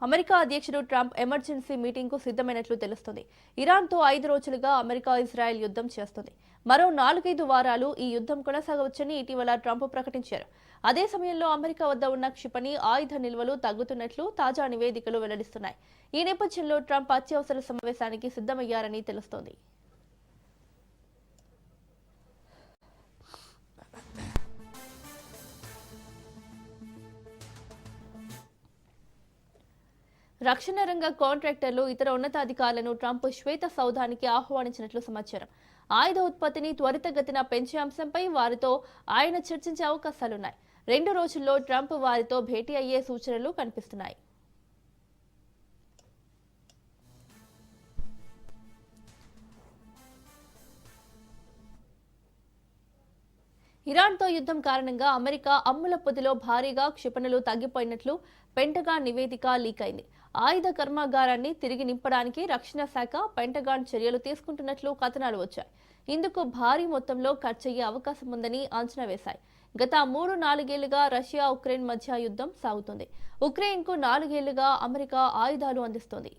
America అధ్యక్షుడు Trump emergency మీటింగ్కు సిద్ధమైనట్లు తెలుస్తుంది. ఇరాన్తో 5 రోజులుగా అమెరికా ఇజ్రాయెల్ యుద్ధం చేస్తుంది. మరో 4-5 వారాలు ఈ యుద్ధం కొనసాగవచ్చని ఇటీవల ట్రంప్ ప్రకటించారు. అదే సమయంలో అమెరికా వద్ద ఉన్న క్షిపణి ఆయుధ నిల్వలు తగ్గుతున్నట్లు తాజా నివేదికలు వెల్లడిస్తున్నాయి. ఈ నేపథ్యంలో ట్రంప్ అత్యవసర సమావేశానికి సిద్ధమయ్యారని తెలుస్తోంది. రక్షణ రంగ కాంట్రాక్టర్లు ఇతర ఉన్నతాధికారులను ట్రంప్ శ్వేత సౌధానికి ఆహ్వానించినట్లు సమాచారం. ఆయుధ ఉత్పత్తిని త్వరితగతిన పెంచే అంశంపై వారితో ఆయన చర్చించే అవకాశాలున్నాయి. 2 రోజుల్లో ట్రంప్ వారితో భేటీ అయ్యే సూచనలు కనిపిస్తున్నాయి. ఇరాన్తో యుద్ధం కారణంగా అమెరికా అమ్ముల పొదిలో భారీగా క్షిపణులు తగ్గిపోయినట్లు పెంటగాన్ నివేదిక లీక్ అయింది. ఆయుధ కర్మాగారాన్ని తిరిగి నింపడానికి రక్షణ శాఖ పెంటగాన్ చర్యలు తీసుకుంటున్నట్లు కథనాలు వచ్చాయి. ఇందుకు భారీ మొత్తంలో ఖర్చయ్యే అవకాశం ఉందని అంచనా వేశాయి. గత 3-4 ఏళ్లుగా రష్యా ఉక్రెయిన్ మధ్య యుద్ధం సాగుతుంది. ఉక్రెయిన్కు 4 ఏళ్లుగా అమెరికా ఆయుధాలు అందిస్తోంది.